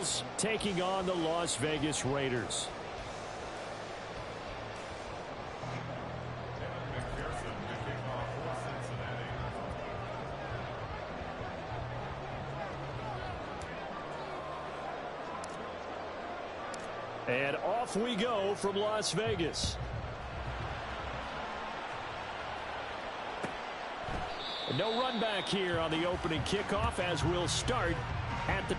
Bengals taking on the Las Vegas Raiders. And off we go from Las Vegas. No run back here on the opening kickoff as we'll start at the...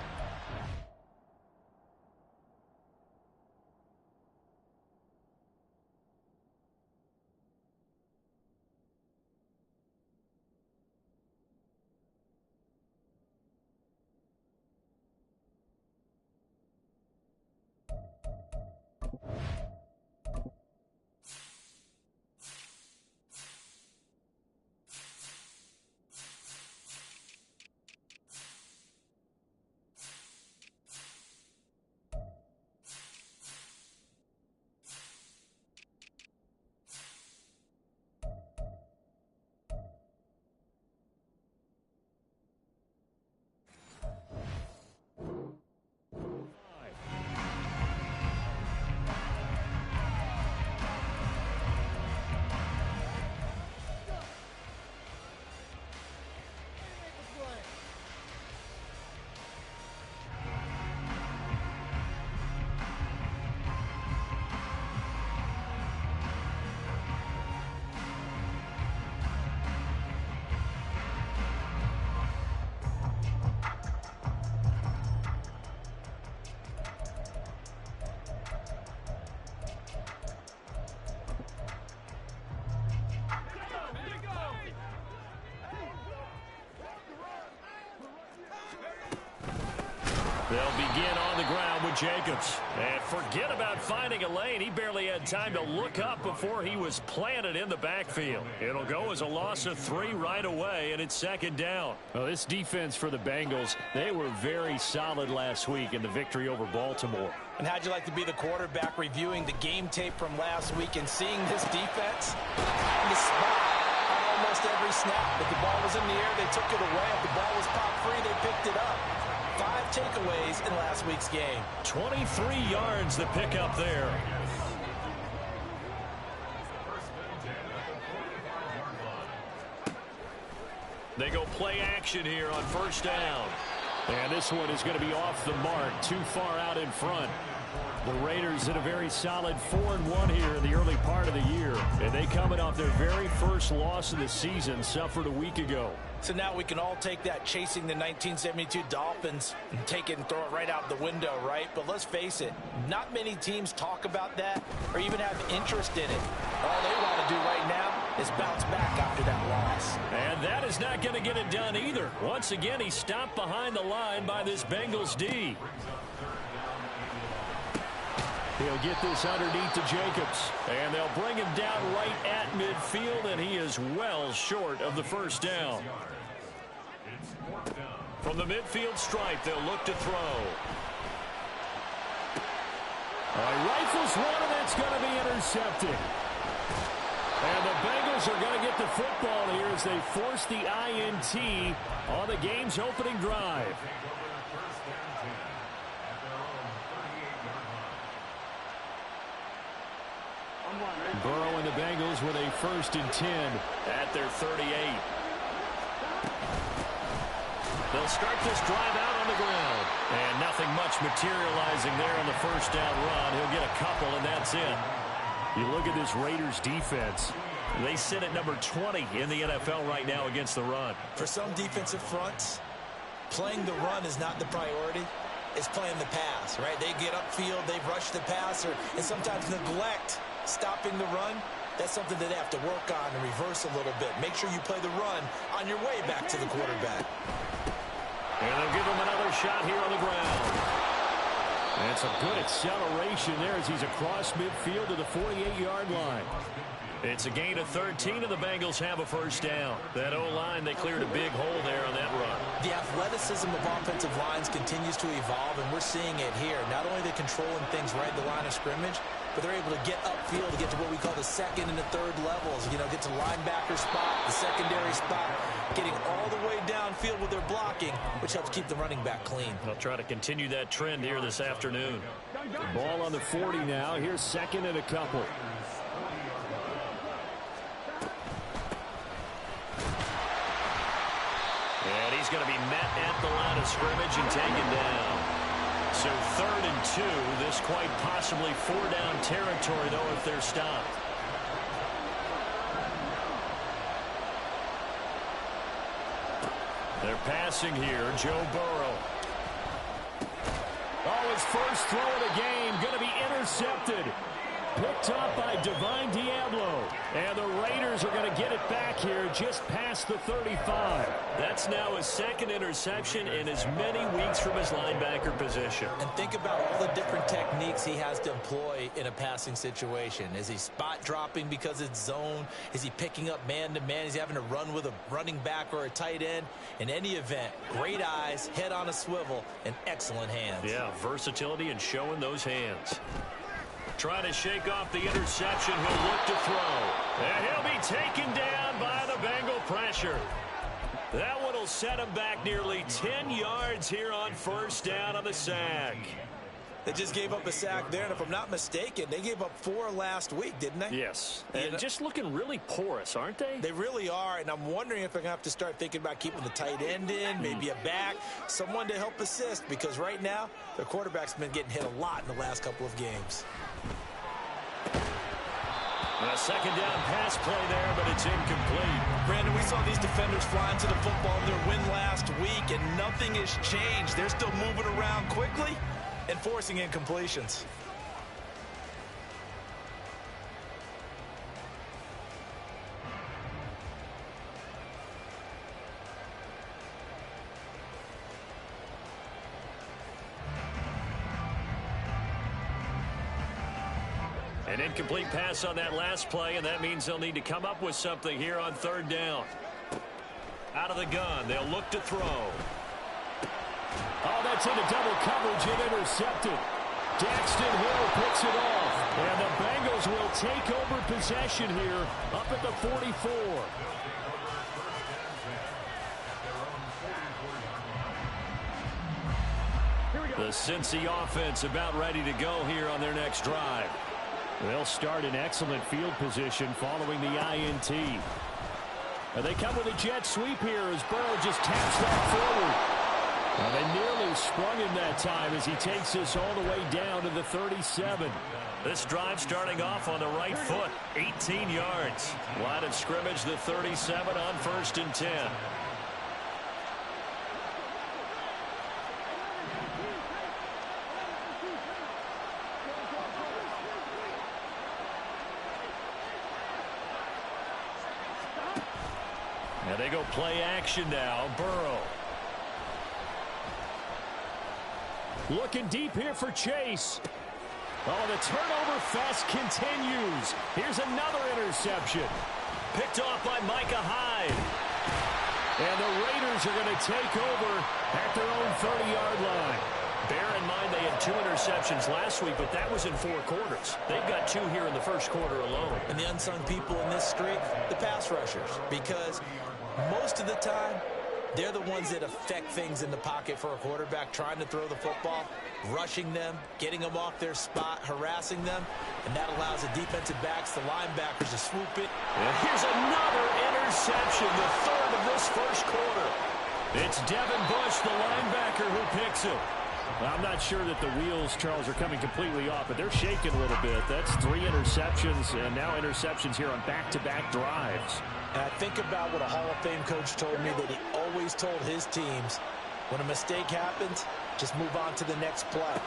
They'll begin on the ground with Jacobs. And forget about finding a lane. He barely had time to look up before he was planted in the backfield. It'll go as a loss of 3 right away, and it's second down. Well, this defense for the Bengals, they were very solid last week in the victory over Baltimore. And how'd you like to be the quarterback reviewing the game tape from last week and seeing this defense? In the spot on almost every snap. If the ball was in the air, they took it away. If the ball was popped free, they picked it up. 5 takeaways in last week's game. 23 yards to pick up there. They go play action here on first down. And this one is going to be off the mark, too far out in front. The Raiders in a very solid 4-1 here in the early part of the year. And they coming off their very first loss of the season, suffered a week ago. So now we can all take that chasing the 1972 Dolphins and take it and throw it right out the window, right? But let's face it, not many teams talk about that or even have interest in it. All they want to do right now is bounce back after that loss. And that is not going to get it done either. Once again, he stopped behind the line by this Bengals D. He'll get this underneath to Jacobs. And they'll bring him down right at midfield, and he is well short of the first down. From the midfield stripe, they'll look to throw. Rifles one, and it's going to be intercepted. And the Bengals are going to get the football here as they force the INT on the game's opening drive. Burrow and the Bengals with a 1st and 10 at their 38. They'll start this drive out on the ground. And nothing much materializing there on the first down run. He'll get a couple, and that's it. You look at this Raiders defense. They sit at number 20 in the NFL right now against the run. For some defensive fronts, playing the run is not the priority. It's playing the pass, right? They get upfield, they rush the passer, and sometimes neglect stopping the run. That's something that they have to work on and reverse a little bit. Make sure you play the run on your way back to the quarterback. And they'll give him another shot here on the ground. And some good acceleration there as he's across midfield to the 48-yard line. It's a gain of 13, and the Bengals have a first down. That O-line, they cleared a big hole there on that run. The athleticism of offensive lines continues to evolve, and we're seeing it here. Not only are they controlling things right at the line of scrimmage, but they're able to get upfield to get to what we call the second and the third levels. You know, get to linebacker spot, the secondary spot, getting all the way downfield with their blocking, which helps keep the running back clean. They'll try to continue that trend here this afternoon. Ball on the 40 now. Here's second and a couple. And he's going to be met at the line of scrimmage and taken down. So 3rd and 2. This quite possibly 4-down territory, though, if they're stopped. They're passing here. Joe Burrow. Oh, his first throw of the game going to be intercepted. Picked up by Divine Diablo. And the Raiders are going to get it back here just past the 35. That's now his second interception in as many weeks from his linebacker position. And think about all the different techniques he has to employ in a passing situation. Is he spot dropping because it's zone? Is he picking up man-to-man? Is he having to run with a running back or a tight end? In any event, great eyes, head on a swivel, and excellent hands. Yeah, versatility and showing those hands. Trying to shake off the interception. He'll look to throw. And he'll be taken down by the Bengal pressure. That one will set him back nearly 10 yards here on first down on the sack. They just gave up a sack there, and if I'm not mistaken, they gave up 4 last week, didn't they? Yes. And just looking really porous, aren't they? They really are, and I'm wondering if they're going to have to start thinking about keeping the tight end in, maybe a back, someone to help assist, because right now, their quarterback's been getting hit a lot in the last couple of games. A second down pass play there, but it's incomplete. Brandon, we saw these defenders flying to the football in their win last week, and nothing has changed. They're still moving around quickly and forcing incompletions. An incomplete pass on that last play, and that means they'll need to come up with something here on 3rd down. Out of the gun, they'll look to throw. Oh, that's into double coverage and intercepted. Daxton Hill picks it off. And the Bengals will take over possession here up at the 44. The Cincy offense about ready to go here on their next drive. They'll start in excellent field position following the INT. They come with a jet sweep here as Burrow just taps that forward. They nearly sprung him that time as he takes this all the way down to the 37. This drive starting off on the right foot, 18 yards. Line of scrimmage, the 37 on 1st and 10. And they go play action now. Burrow. Looking deep here for Chase. Oh, the turnover fest continues. Here's another interception. Picked off by Micah Hyde. And the Raiders are going to take over at their own 30-yard line. Bear in mind they had 2 interceptions last week, but that was in 4 quarters. They've got 2 here in the first quarter alone. And the unsung people in this streak, the pass rushers, because most of the time, they're the ones that affect things in the pocket for a quarterback, trying to throw the football, rushing them, getting them off their spot, harassing them, and that allows the defensive backs, the linebackers to swoop it. And here's another interception, the 3rd of this first quarter. It's Devin Bush, the linebacker, who picks it. Well, I'm not sure that the wheels, Charles, are coming completely off, but they're shaking a little bit. That's 3 interceptions, and now interceptions here on back-to-back drives. And I think about what a Hall of Fame coach told me, that he always told his teams, when a mistake happens, just move on to the next play.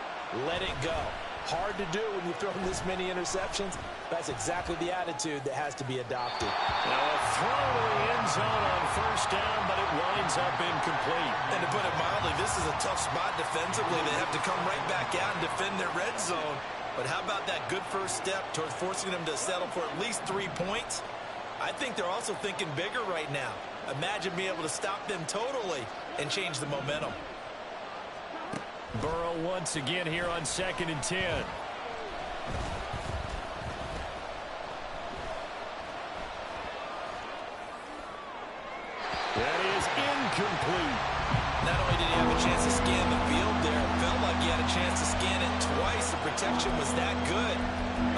Let it go. Hard to do when you throw this many interceptions. That's exactly the attitude that has to be adopted. Now a throw to the end zone on 1st down, but it winds up incomplete. And to put it mildly, this is a tough spot defensively. They have to come right back out and defend their red zone. But how about that good first step towards forcing them to settle for at least 3 points? I think they're also thinking bigger right now. Imagine being able to stop them totally and change the momentum. Burrow once again here on 2nd and 10. incomplete. Not only did he have a chance to scan the field there, it felt like he had a chance to scan it twice. The protection was that good.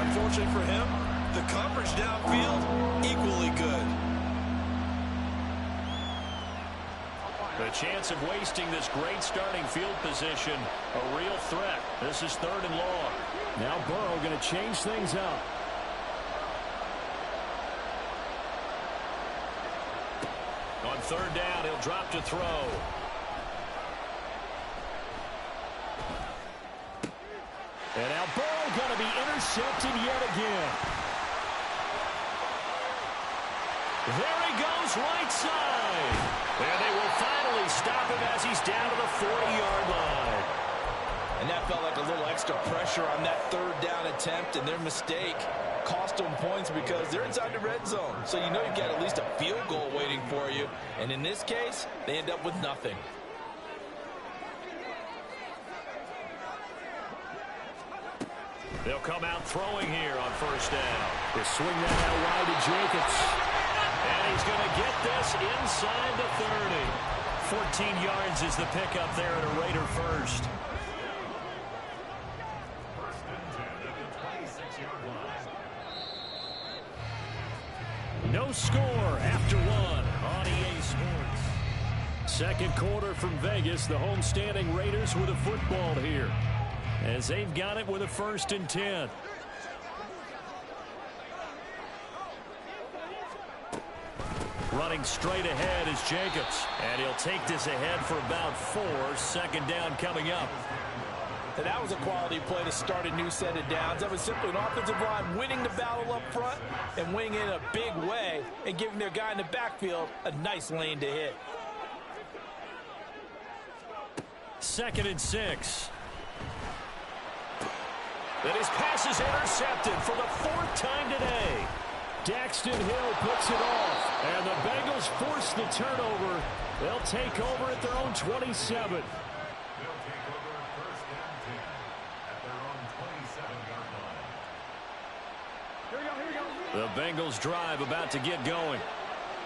Unfortunately for him, the coverage downfield, equally good. The chance of wasting this great starting field position, a real threat. This is 3rd and long. Now Burrow going to change things up. On 3rd down, he'll drop to throw. And now Burrow going to be intercepted yet again. There he goes, right side. And they will finally stop him as he's down to the 40-yard line. And that felt like a little extra pressure on that 3rd down attempt, and their mistake cost them points because they're inside the red zone. So you know you've got at least a field goal waiting for you. And in this case, they end up with nothing. They'll come out throwing here on 1st down. They swing that out wide to Jacobs. And he's going to get this inside the 30. 14 yards is the pickup there at a Raider first. No score after 1 on EA Sports. Second quarter from Vegas. The homestanding Raiders with a football here, as they've got it with a 1st and 10. Running straight ahead is Jacobs. And he'll take this ahead for about 4. 2nd down coming up. And that was a quality play to start a new set of downs. That was simply an offensive line winning the battle up front and winning in a big way and giving their guy in the backfield a nice lane to hit. 2nd and 6. Then his pass is intercepted for the 4th time today. Daxton Hill picks it off, and the Bengals force the turnover. They'll take over at their own 27. The Bengals drive about to get going.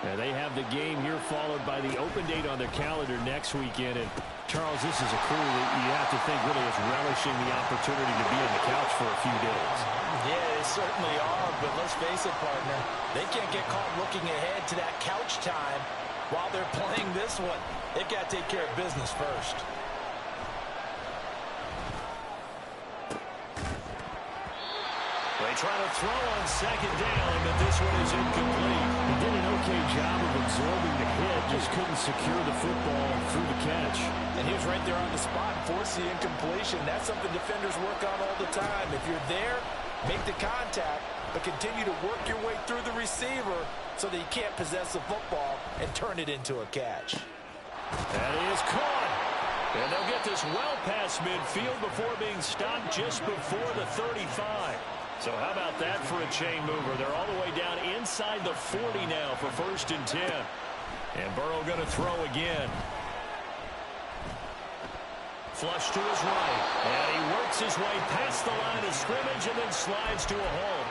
And they have the game here followed by the open date on their calendar next weekend. And Charles, this is a crew that you have to think really is relishing the opportunity to be on the couch for a few days. Yeah, they certainly are, but let's face it, partner. They can't get caught looking ahead to that couch time while they're playing this one. They've got to take care of business first. They try to throw on 2nd down, but this one is incomplete. He did an okay job of absorbing the hit, just couldn't secure the football through the catch. And he was right there on the spot, forced the incompletion. That's something defenders work on all the time. If you're there, make the contact, but continue to work your way through the receiver so that you can't possess the football and turn it into a catch. That is caught. And they'll get this well past midfield before being stopped just before the 35. So how about that for a chain mover? They're all the way down inside the 40 now for 1st and 10. And Burrow going to throw again. Flush to his right. And he works his way past the line of scrimmage and then slides to a hole.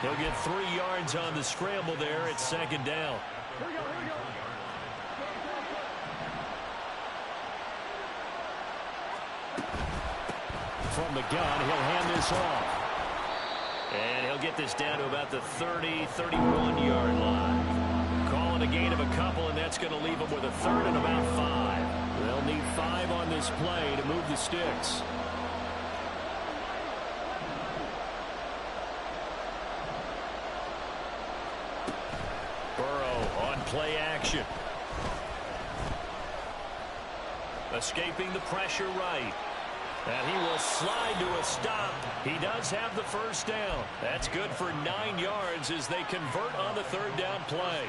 He'll get 3 yards on the scramble there at 2nd down. Here we go, here we go. From the gun, he'll hand this off. And he'll get this down to about the 30, 31-yard line. Calling a gain of a couple, and that's going to leave them with a 3rd and about 5. They'll need 5 on this play to move the sticks. Burrow on play action. Escaping the pressure right. And he will slide to a stop. He does have the 1st down. That's good for 9 yards as they convert on the 3rd down play.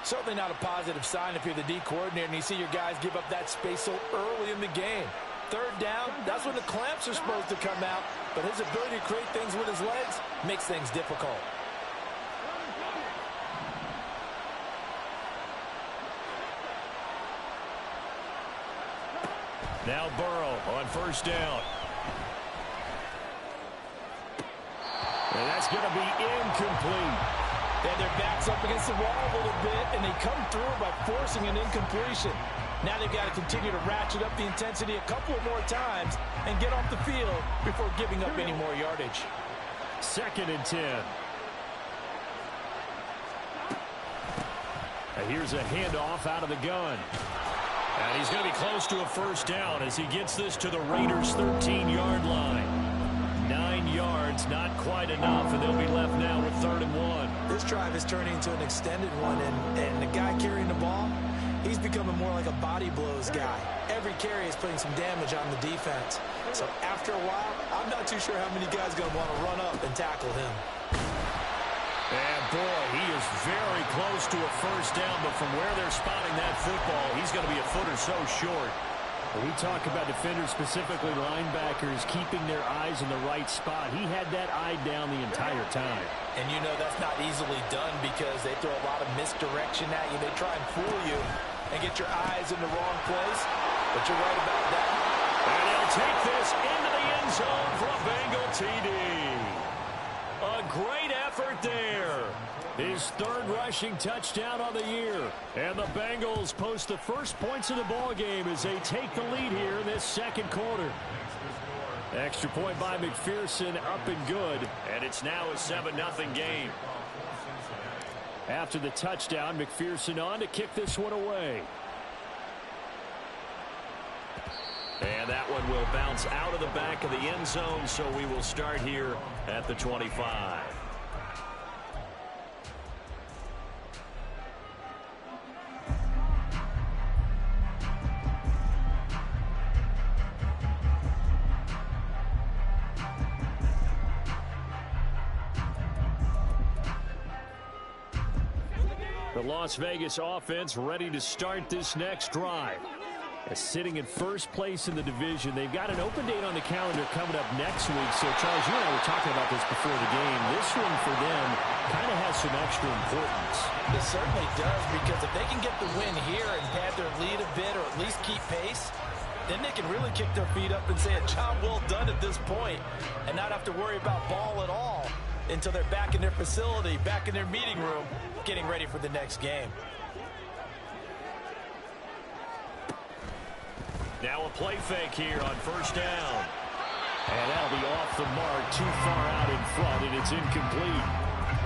Certainly not a positive sign if you're the D coordinator and you see your guys give up that space so early in the game. 3rd down, that's when the clamps are supposed to come out, but his ability to create things with his legs makes things difficult. Now Burrow on 1st down. And that's going to be incomplete. And their backs up against the wall a little bit, and they come through by forcing an incompletion. Now they've got to continue to ratchet up the intensity a couple of more times and get off the field before giving up any more yardage. 2nd and 10. Here's a handoff out of the gun. And he's going to be close to a first down as he gets this to the Raiders' 13-yard line. 9 yards, not quite enough, and they'll be left now with 3rd and 1. This drive is turning into an extended one, and the guy carrying the ball, he's becoming more like a body blows guy. Every carry is putting some damage on the defense. So after a while, I'm not too sure how many guys are going to want to run up and tackle him. And boy, he is very close to a first down, but from where they're spotting that football, he's going to be a foot or so short. When we talk about defenders, specifically linebackers, keeping their eyes in the right spot, he had that eye down the entire time. And you know that's not easily done because they throw a lot of misdirection at you. They try and fool you and get your eyes in the wrong place, but you're right about that. And he'll take this into the end zone for a Bengal TD. A great effort there. His 3rd rushing touchdown on the year. And the Bengals post the first points of the ball game as they take the lead here in this 2nd quarter. Extra point by McPherson, up and good. And it's now a 7-0 game. After the touchdown, McPherson on to kick this one away. And that one will bounce out of the back of the end zone, so we will start here at the 25. The Las Vegas offense ready to start this next drive. Sitting in first place in the division. They've got an open date on the calendar coming up next week. So, Charles, you and I were talking about this before the game. This one for them kind of has some extra importance. It certainly does, because if they can get the win here and pad their lead a bit or at least keep pace, then they can really kick their feet up and say a job well done at this point and not have to worry about ball at all until they're back in their facility, back in their meeting room, getting ready for the next game. Now a play fake here on first down. And that'll be off the mark, too far out in front, and it's incomplete.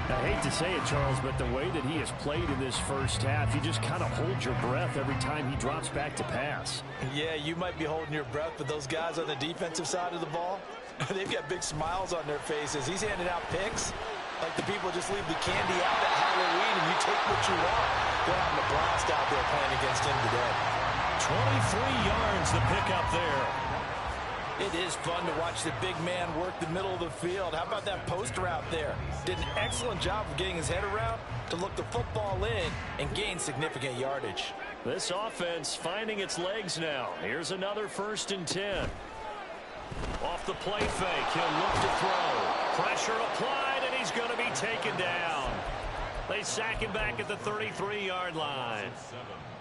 I hate to say it, Charles, but the way that he has played in this first half, you just kind of hold your breath every time he drops back to pass. Yeah, you might be holding your breath, but those guys on the defensive side of the ball, they've got big smiles on their faces. He's handing out picks like the people just leave the candy out at Halloween and you take what you want. They're having a blast out there playing against him today. 23 yards the pickup there. It is fun to watch the big man work the middle of the field. How about that post route there? Did an excellent job of getting his head around to look the football in and gain significant yardage. This offense finding its legs now. Here's another 1st and 10. Off the play fake, he'll look to throw. Pressure applied, and he's going to be taken down. They sack him back at the 33-yard line.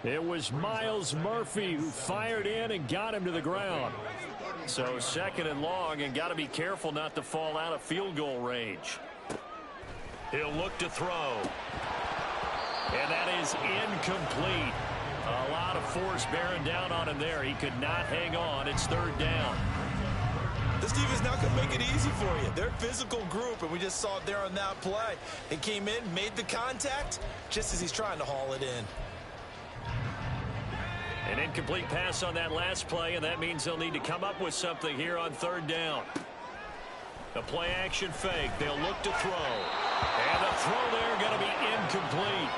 It was Miles Murphy who fired in and got him to the ground. So 2nd and long, and got to be careful not to fall out of field goal range. He'll look to throw. And that is incomplete. A lot of force bearing down on him there. He could not hang on. It's 3rd down. This defense not going to make it easy for you. They're a physical group, and we just saw it there on that play. It came in, made the contact, just as he's trying to haul it in. An incomplete pass on that last play, and that means they'll need to come up with something here on 3rd down. The play action fake. They'll look to throw. And the throw there going to be incomplete.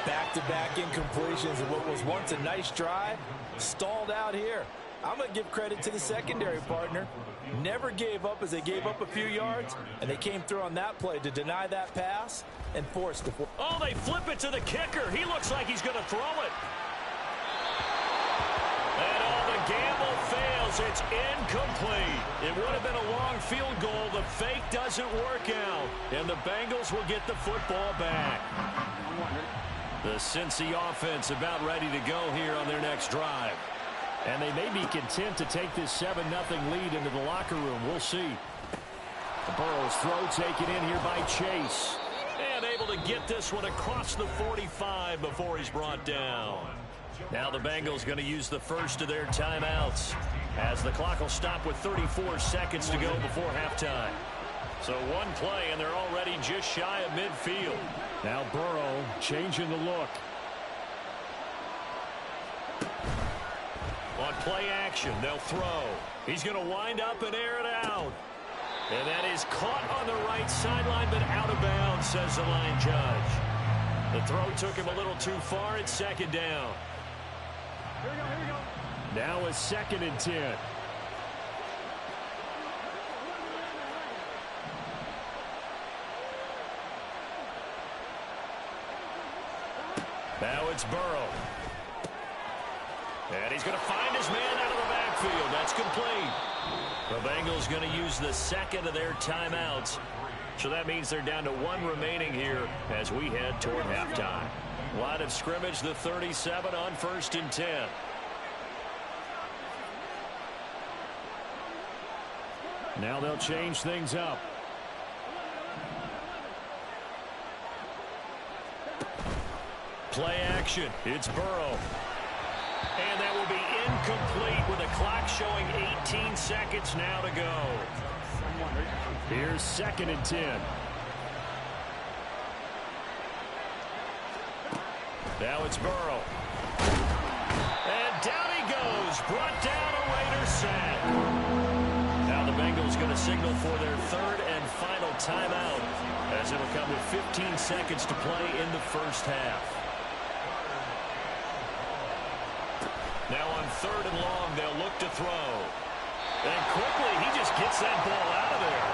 Back-to-back incompletions of what was once a nice drive, stalled out here. I'm going to give credit to the secondary partner. Never gave up as they gave up a few yards, and they came through on that play to deny that pass and force the... Oh, they flip it to the kicker. He looks like he's going to throw it. And the gamble fails. It's incomplete. It would have been a long field goal. The fake doesn't work out. And the Bengals will get the football back. The Cincy offense about ready to go here on their next drive. And they may be content to take this 7-0 lead into the locker room. We'll see. The Burrow's throw taken in here by Chase. And able to get this one across the 45 before he's brought down. Now the Bengals going to use the first of their timeouts as the clock will stop with 34 seconds to go before halftime. So one play, and they're already just shy of midfield. Now Burrow changing the look. On play action, they'll throw. He's going to wind up and air it out. And that is caught on the right sideline, but out of bounds, says the line judge. The throw took him a little too far. It's second down. Here we go. Now a 2nd and 10. Now it's Burrow. And he's going to find his man out of the backfield. That's complete. The Bengals going to use the second of their timeouts. So that means they're down to one remaining here as we head toward halftime. Line of scrimmage, the 37 on 1st and 10. Now they'll change things up. Play action. It's Burrow. And that will be incomplete with the clock showing 18 seconds now to go. Here's 2nd and 10. Now it's Burrow. And down he goes. Brought down a Raider sack. Now the Bengals going to signal for their 3rd and final timeout as it'll come with 15 seconds to play in the first half. Now on 3rd and long, they'll look to throw. And quickly, he just gets that ball out of there.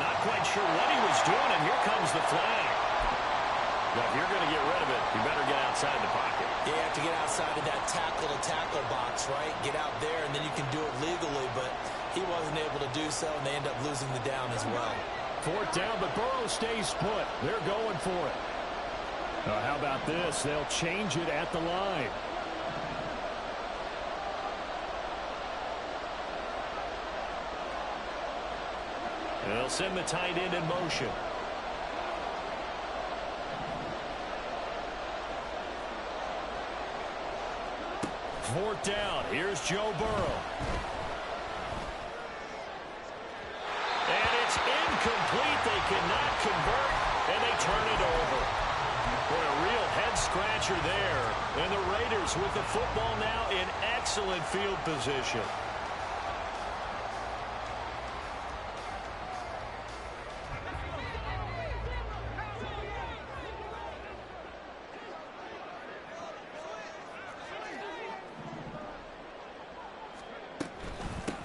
Not quite sure what he was doing, and here comes the flag. Now, if you're going to get rid of it, you better get outside the pocket. You have to get outside of that tackle-to-tackle box, right? Get out there, and then you can do it legally, but he wasn't able to do so, and they end up losing the down as well. 4th down, but Burrow stays put. They're going for it. How about this? They'll change it at the line. They'll send the tight end in motion. Fourth down. Here's Joe Burrow. And it's incomplete. They cannot convert, and they turn it over. Boy, a real head-scratcher there. And the Raiders with the football now in excellent field position.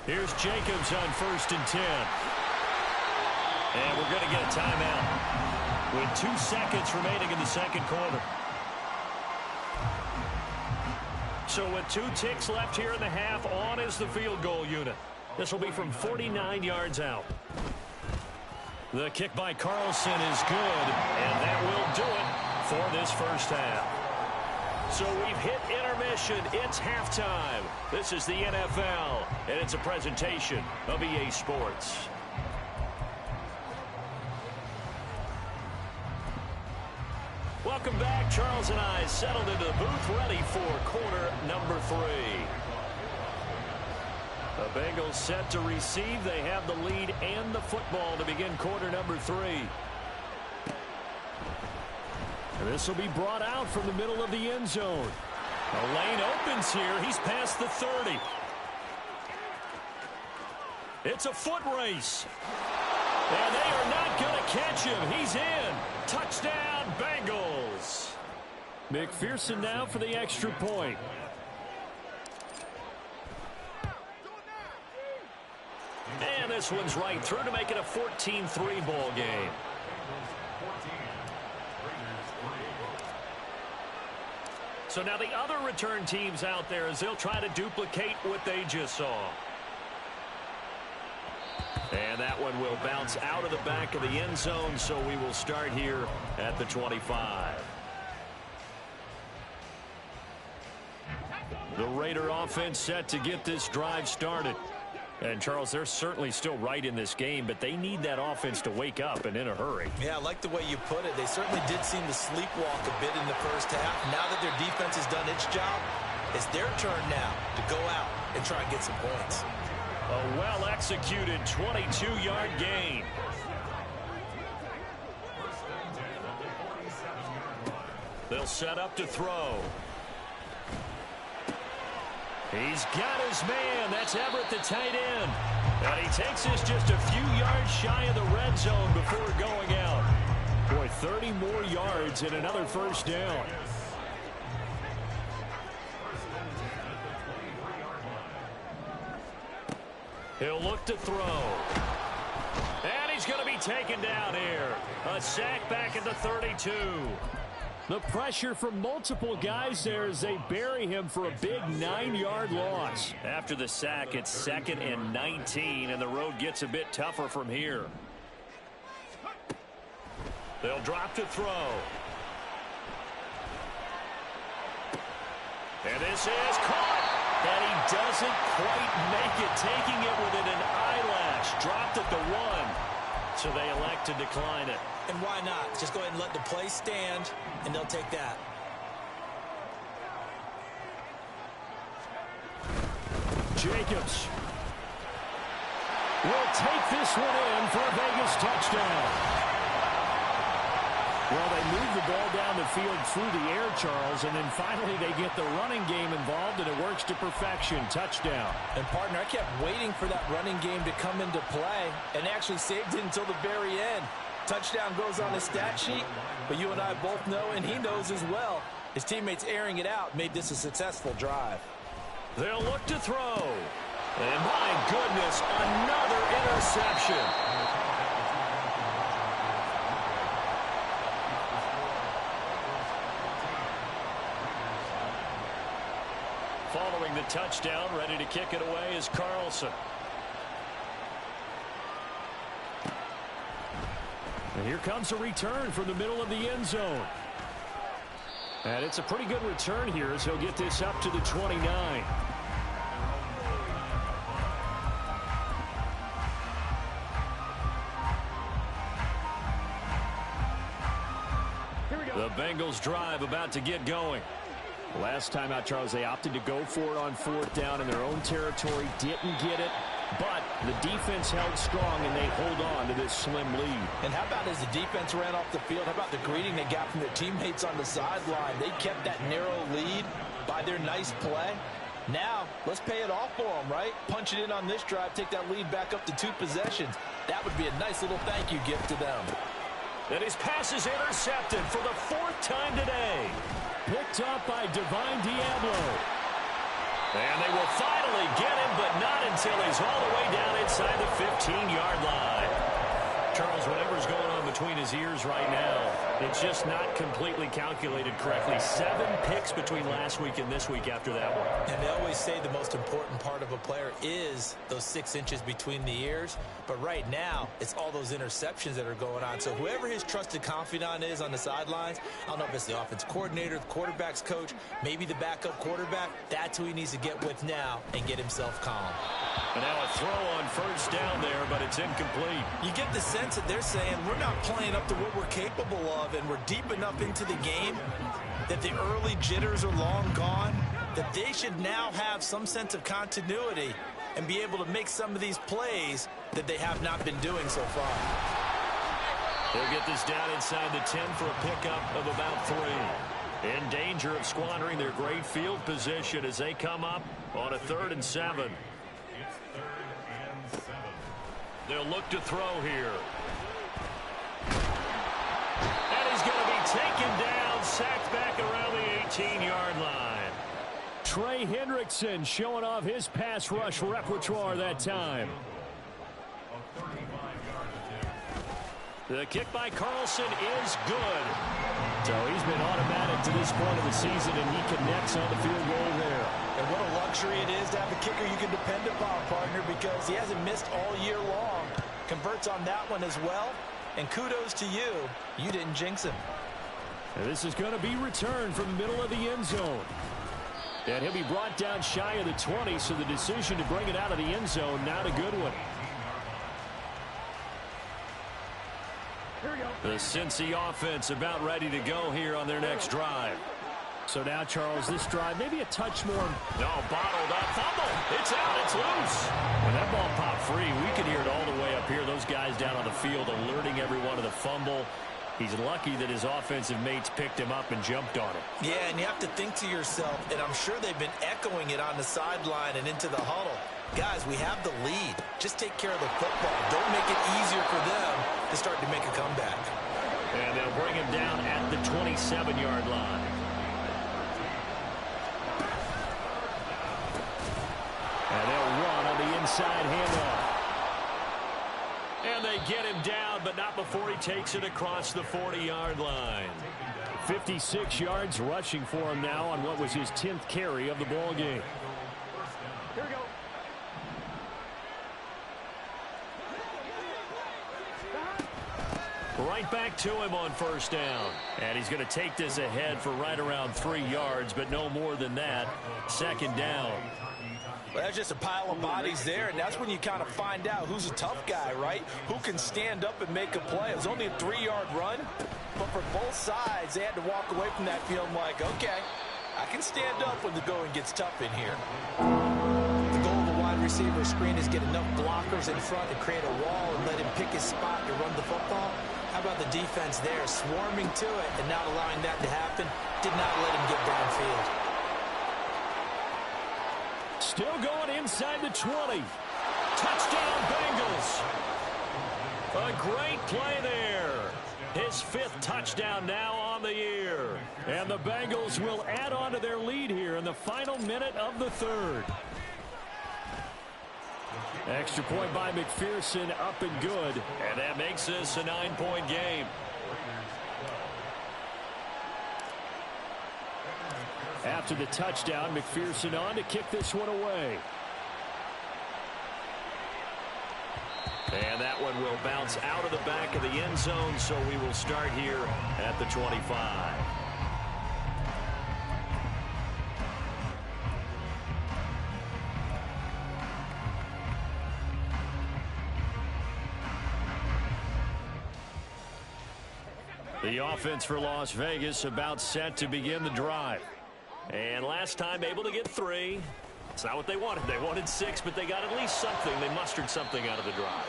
Here's Jacobs on 1st and 10. And we're going to get a timeout with 2 seconds remaining in the second quarter. So with 2 ticks left here in the half, on is the field goal unit. This will be from 49 yards out. The kick by Carlson is good, and that will do it for this first half. So we've hit intermission. It's halftime. This is the NFL, and it's a presentation of EA Sports. Welcome back. Charles and I settled into the booth, ready for quarter number 3. The Bengals set to receive. They have the lead and the football to begin quarter number 3. And this will be brought out from the middle of the end zone. The lane opens here. He's past the 30. It's a foot race. And they are not going to catch him. He's in. Touchdown, Bengals. McPherson now for the extra point. And this one's right through to make it a 14-3 ball game. So now the other return teams out there as they'll try to duplicate what they just saw. And that one will bounce out of the back of the end zone, so we will start here at the 25. The Raider offense set to get this drive started. And, Charles, they're certainly still right in this game, but they need that offense to wake up and in a hurry. Yeah, I like the way you put it. They certainly did seem to sleepwalk a bit in the first half. Now that their defense has done its job, It's their turn now to go out and try and get some points. A well-executed 22-yard gain. They'll set up to throw. He's got his man. That's Everett, the tight end. And he takes this just a few yards shy of the red zone before going out. Boy, 30 more yards and another first down. He'll look to throw. And he's going to be taken down here. A sack back at the 32. The pressure from multiple guys there as they bury him for a big 9-yard loss. After the sack, it's 2nd and 19, and the road gets a bit tougher from here. They'll drop to throw. And this is caught. And he doesn't quite make it, taking it within an eyelash. Dropped at the 1. So they elect to decline it. And why not? Just go ahead and let the play stand, and they'll take that. Jacobs will take this one in for a Vegas touchdown. Well, they move the ball down the field through the air, Charles, and then finally they get the running game involved, and it works to perfection. Touchdown. And, partner, I kept waiting for that running game to come into play and actually saved it until the very end. Touchdown goes on the stat sheet, but you and I both know, and he knows as well, his teammates airing it out made this a successful drive. They'll look to throw. And, my goodness, another interception. Following the touchdown, ready to kick it away is Carlson. And here comes a return from the middle of the end zone. And it's a pretty good return here as he'll get this up to the 29. The Bengals drive about to get going. Last time out, Charles, they opted to go for it on 4th down in their own territory. Didn't get it, but the defense held strong, and they hold on to this slim lead. And how about as the defense ran off the field, how about the greeting they got from their teammates on the sideline? They kept that narrow lead by their nice play. Now, let's pay it off for them, right? Punch it in on this drive, take that lead back up to 2 possessions. That would be a nice little thank you gift to them. And his pass is intercepted for the 4th time today. Picked up by Divine Diablo. And they will finally get him, but not until he's all the way down inside the 15-yard line. Charles, whatever's going on between his ears right now, it's just not completely calculated correctly. 7 picks between last week and this week after that one. And they always say the most important part of a player is those 6 inches between the ears. But right now, it's all those interceptions that are going on. So whoever his trusted confidant is on the sidelines, I don't know if it's the offense coordinator, the quarterback's coach, maybe the backup quarterback, that's who he needs to get with now and get himself calm. And now a throw on 1st down there, but it's incomplete. You get the sense that they're saying we're not playing up to what we're capable of, and we're deep enough into the game that the early jitters are long gone, that they should now have some sense of continuity and be able to make some of these plays that they have not been doing so far. They'll get this down inside the 10 for a pickup of about 3. In danger of squandering their great field position as they come up on a 3rd and 7. They'll look to throw here. And he's going to be taken down, sacked back around the 18-yard line. Trey Hendrickson showing off his pass rush repertoire that time. The kick by Carlson is good. So he's been automatic to this point of the season, and he connects on the field goal there. And what a luxury it is to have a kicker you can depend upon, partner, because he hasn't missed all year long. Converts on that one as well. And kudos to you. You didn't jinx him. And this is going to be returned from the middle of the end zone. And he'll be brought down shy of the 20, so the decision to bring it out of the end zone, not a good one. The Cincy offense about ready to go here on their next drive. So now, Charles, this drive maybe a touch more. No, bottled up. Fumble. It's out. It's loose. When that ball popped free, we could hear it all the way up here. Those guys down on the field alerting everyone of the fumble. He's lucky that his offensive mates picked him up and jumped on it. Yeah, and you have to think to yourself, and I'm sure they've been echoing it on the sideline and into the huddle. Guys, we have the lead. Just take care of the football. Don't make it easier for them to start to make a comeback. And they'll bring him down at the 27-yard line. And they'll run on the inside handoff. And they get him down, but not before he takes it across the 40-yard line. 56 yards rushing for him now on what was his 10th carry of the ball game. Here we go. Right back to him on first down. And he's going to take this ahead for right around 3 yards, but no more than that. Second down. Well, that's just a pile of bodies there, and that's when you kind of find out who's a tough guy, right? Who can stand up and make a play. It was only a 3-yard run, but for both sides, they had to walk away from that feeling like, okay, I can stand up when the going gets tough in here. The goal of a wide receiver screen is get enough blockers in front to create a wall and let him pick his spot to run the football. How about the defense there, swarming to it and not allowing that to happen? Did not let him get downfield. Still going inside the 20. Touchdown, Bengals. A great play there. His 5th touchdown now on the year. And the Bengals will add on to their lead here in the final minute of the 3rd. Extra point by McPherson, up and good. And that makes this a 9-point game. After the touchdown, McPherson on to kick this one away. And that one will bounce out of the back of the end zone, so we will start here at the 25. The offense for Las Vegas about set to begin the drive. And last time able to get 3. It's not what they wanted. They wanted 6, but they got at least something. They mustered something out of the drive.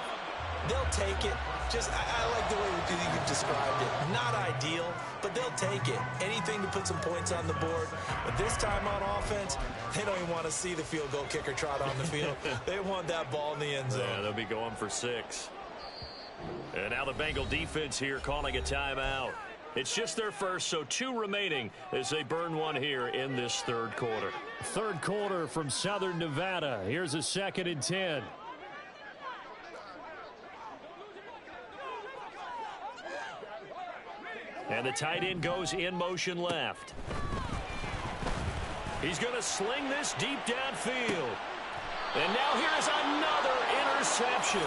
They'll take it. Just, I like the way you described it. Not ideal, but they'll take it. Anything to put some points on the board. But this time on offense, they don't even want to see the field goal kicker trot on the field. They want that ball in the end zone. Yeah, they'll be going for 6. And now the Bengal defense here calling a timeout. It's just their first, so 2 remaining as they burn one here in this 3rd quarter. 3rd quarter from Southern Nevada. Here's a 2nd and 10. And the tight end goes in motion left. He's going to sling this deep downfield. And now here's another interception.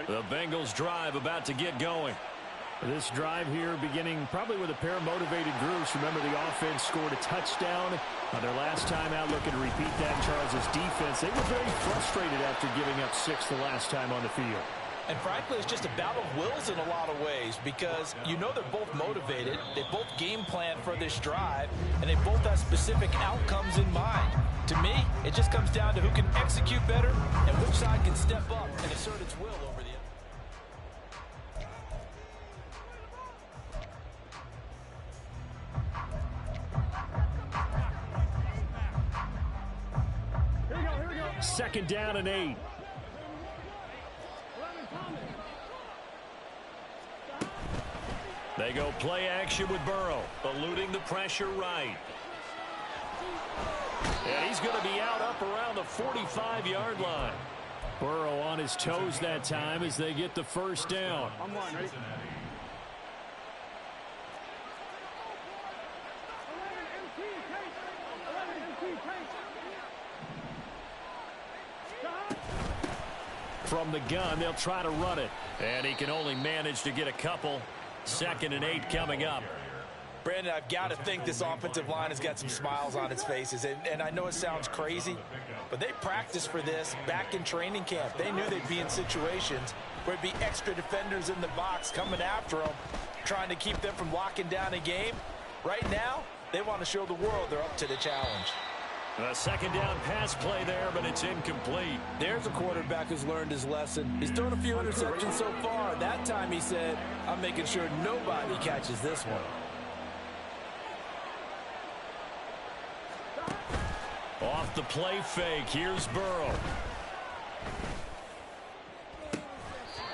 The Bengals drive about to get going. This drive here beginning probably with a pair of motivated groups. Remember, the offense scored a touchdown on their last time out. Looking to repeat that in Charles's defense. They were very frustrated after giving up 6 the last time on the field. And frankly, it's just a battle of wills in a lot of ways because you know they're both motivated. They both game plan for this drive, and they both have specific outcomes in mind. To me, it just comes down to who can execute better and which side can step up and assert its will over the Here we go. 2nd down and 8. They go play action with Burrow, eluding the pressure right. And he's going to be out up around the 45-yard line. Burrow on his toes that time as they get the 1st down. On line, ready? From the gun, they'll try to run it. And he can only manage to get a couple. 2nd and 8 coming up. Brandon, I've got to think this offensive line has got some smiles on its faces. And I know it sounds crazy, but they practiced for this back in training camp. They knew they'd be in situations where it'd be extra defenders in the box coming after them, trying to keep them from locking down a game. Right now, they want to show the world they're up to the challenge. A second down pass play there, but it's incomplete. There's a quarterback who's learned his lesson. He's thrown a few interceptions so far. That time he said, I'm making sure nobody catches this one. Off the play fake, here's Burrow.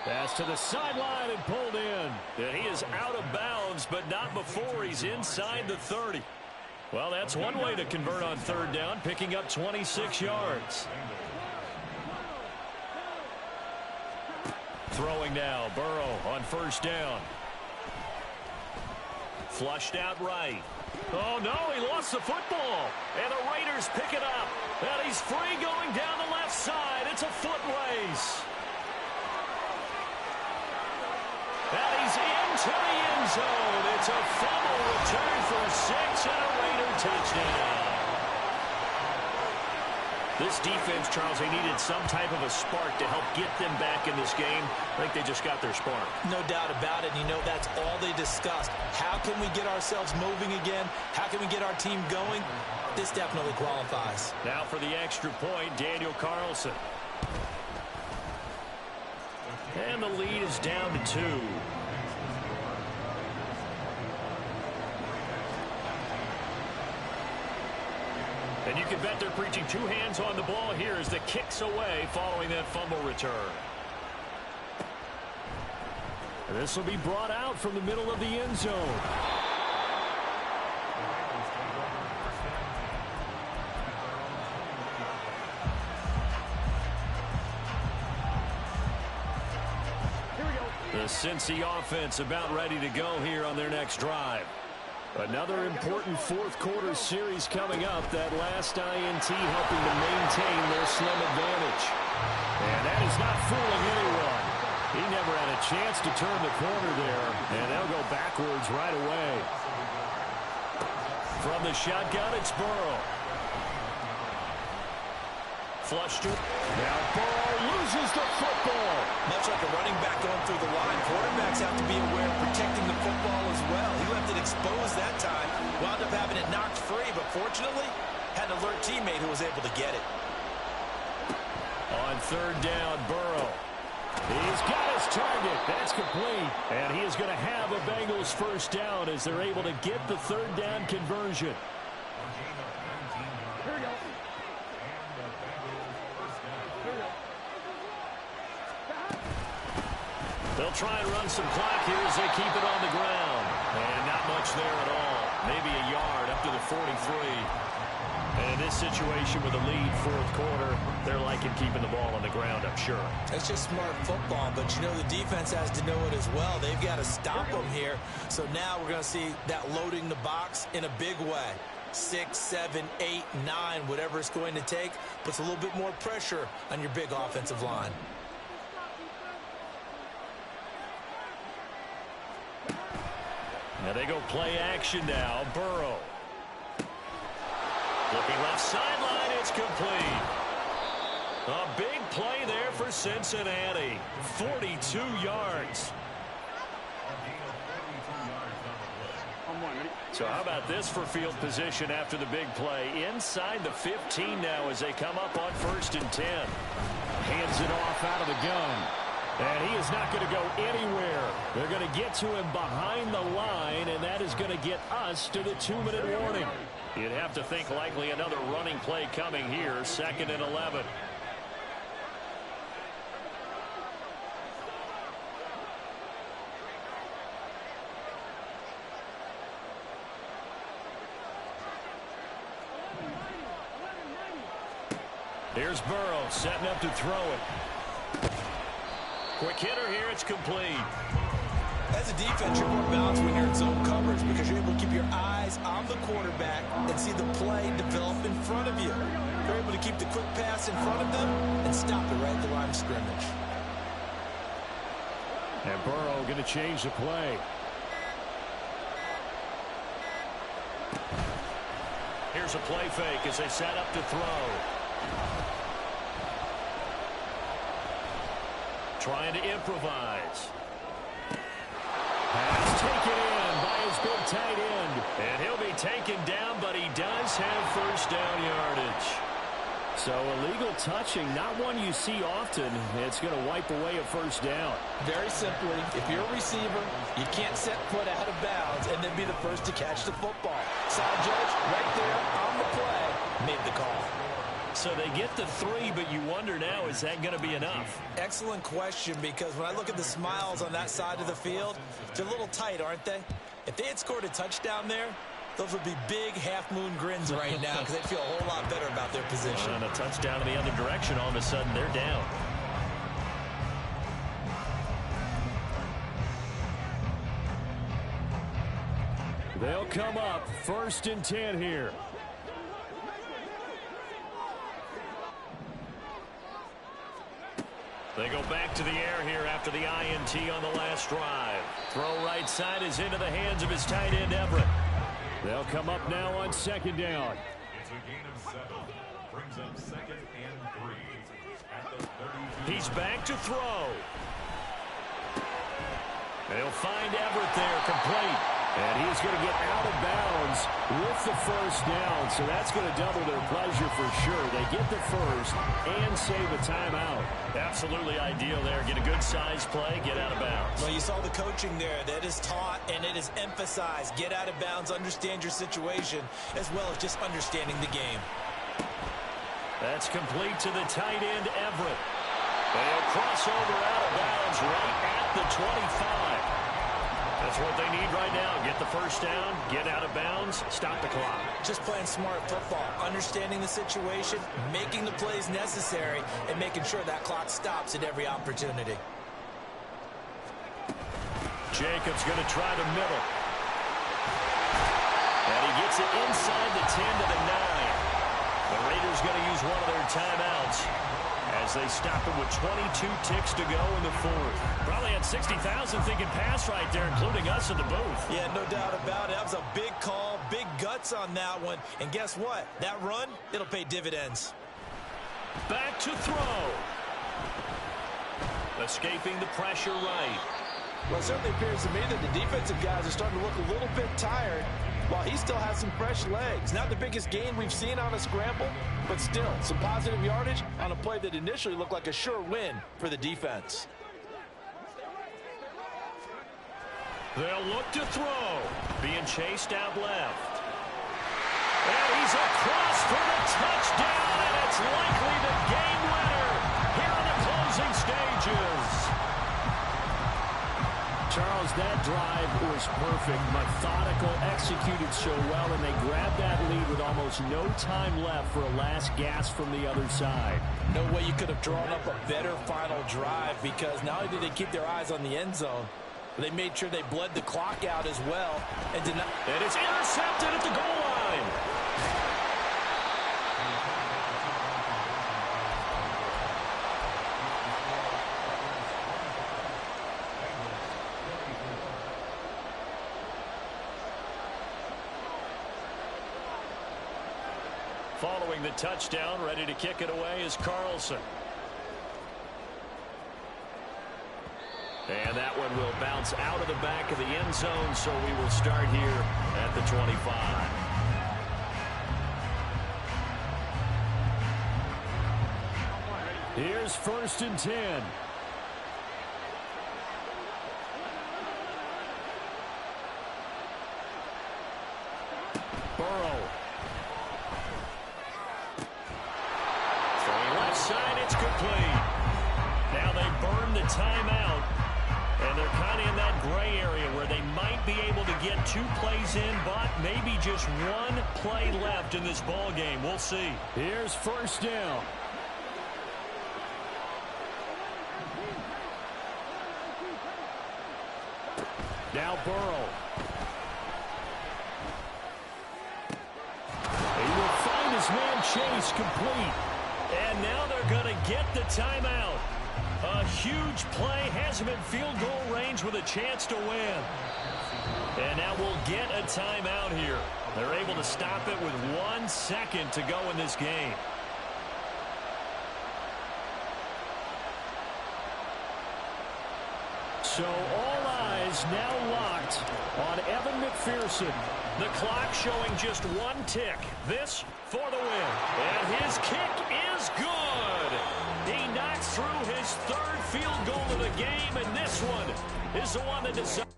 Pass to the sideline and pulled in. And he is out of bounds, but not before he's inside the 30. Well, that's one way to convert on third down, picking up 26 yards. Throwing now, Burrow on first down. Flushed out right. Oh, no, he lost the football. And the Raiders pick it up. And he's free going down the left side. It's a foot race. And he's into the end zone. It's a fumble return for a 6 and a Raider touchdown. This defense, Charles, they needed some type of a spark to help get them back in this game. I think they just got their spark. No doubt about it. You know, that's all they discussed. How can we get ourselves moving again? How can we get our team going? This definitely qualifies. Now for the extra point, Daniel Carlson. And the lead is down to 2. And you can bet they're preaching 2 hands on the ball here as the kick's away following that fumble return. And this will be brought out from the middle of the end zone. The Cincy offense about ready to go here on their next drive. Another important fourth quarter series coming up. That last INT helping to maintain their slim advantage. And that is not fooling anyone. He never had a chance to turn the corner there. And they'll go backwards right away. From the shotgun, it's Burrow. Flushed it. Now Burrow loses the football. Much like a running back going through the line, quarterbacks have to be aware of protecting the football as well. He left it exposed that time, wound up having it knocked free, but fortunately, had an alert teammate who was able to get it. On third down, Burrow. He's got his target. That's complete. And he is going to have a Bengals first down as they're able to get the third down conversion. Here we go. They'll try and run some clock here as they keep it on the ground. And not much there at all. Maybe a yard up to the 43. And in this situation with a lead fourth quarter, they're liking keeping the ball on the ground, I'm sure. That's just smart football, but you know the defense has to know it as well. They've got to stop them here. So now we're going to see that loading the box in a big way. 6, 7, 8, 9, whatever it's going to take, puts a little bit more pressure on your big offensive line. Now they go play action now. Burrow. Looking left sideline, it's complete. A big play there for Cincinnati. 42 yards. So how about this for field position after the big play? Inside the 15 now as they come up on 1st and 10. Hands it off out of the gun. And he is not going to go anywhere. They're going to get to him behind the line, and that is going to get us to the 2-minute warning. You'd have to think likely another running play coming here, 2nd and 11. Here's Burrow setting up to throw it. Quick hitter here, it's complete. As a defense, you're more balanced when you're in zone coverage because you're able to keep your eyes on the quarterback and see the play develop in front of you. You're able to keep the quick pass in front of them and stop it right at the line of scrimmage. And Burrow going to change the play. Here's a play fake as they set up to throw. Trying to improvise. Pass taken in by his big tight end. And he'll be taken down, but he does have first down yardage. So illegal touching, not one you see often. It's going to wipe away a first down. Very simply, if you're a receiver, you can't set foot out of bounds and then be the first to catch the football. Side judge, right there on the play, made the call. So they get the 3, but you wonder now, is that going to be enough? Excellent question, because when I look at the smiles on that side of the field, they're a little tight, aren't they? If they had scored a touchdown there, those would be big half-moon grins right now because they'd feel a whole lot better about their position. And a touchdown in the other direction, all of a sudden they're down. They'll come up 1st and 10 here. They go back to the air here after the INT on the last drive. Throw right side is into the hands of his tight end, Everett. They'll come up now on 2nd down. It's a gain of 7. Brings up 2nd and 3. At the 32. He's back to throw. They'll find Everett there, complete. And he's going to get out of bounds with the first down. So that's going to double their pleasure for sure. They get the first and save a timeout. Absolutely ideal there. Get a good size play, get out of bounds. Well, you saw the coaching there. That is taught and it is emphasized. Get out of bounds, understand your situation, as well as just understanding the game. That's complete to the tight end, Everett. They'll cross over out of bounds right at the 25. That's what they need right now. Get the first down, get out of bounds, stop the clock. Just playing smart football, understanding the situation, making the plays necessary, and making sure that clock stops at every opportunity. Jacobs going to try the middle. And he gets it inside the 10 to the 9. The Raiders going to use one of their timeouts as they stop it with 22 ticks to go in the 4th. Probably had 60,000 thinking pass right there, including us in the booth. Yeah, no doubt about it. That was a big call, big guts on that one. And guess what? That run, it'll pay dividends. Back to throw. Escaping the pressure right. Well, it certainly appears to me that the defensive guys are starting to look a little bit tired while he still has some fresh legs. Not the biggest gain we've seen on a scramble, but still some positive yardage on a play that initially looked like a sure win for the defense. They'll look to throw. Being chased out left. And he's across for the touchdown, and it's likely the game winner here in the closing stages. Charles, that drive was perfect, methodical, executed so well, and they grabbed that lead with almost no time left for a last gasp from the other side. No way you could have drawn up a better final drive, because not only did they keep their eyes on the end zone, but they made sure they bled the clock out as well. And it's intercepted at the goal line. Following the touchdown, ready to kick it away is Carlson. And that one will bounce out of the back of the end zone, so we will start here at the 25. Here's 1st and 10. Burrow. Side, it's complete. Now they burn the timeout, and they're kind of in that gray area where they might be able to get 2 plays in, but maybe just 1 play left in this ball game. We'll see. Here's 1st down. Now Burrow. He will find his man Chase complete. And now they're going to get the timeout. A huge play, has him in field goal range with a chance to win. And now we'll get a timeout here. They're able to stop it with 1 second to go in this game. So all eyes now locked on Evan McPherson. The clock showing just 1 tick. This for the win. And his kick is good. He knocks through his 3rd field goal of the game, and this one is the one that decides.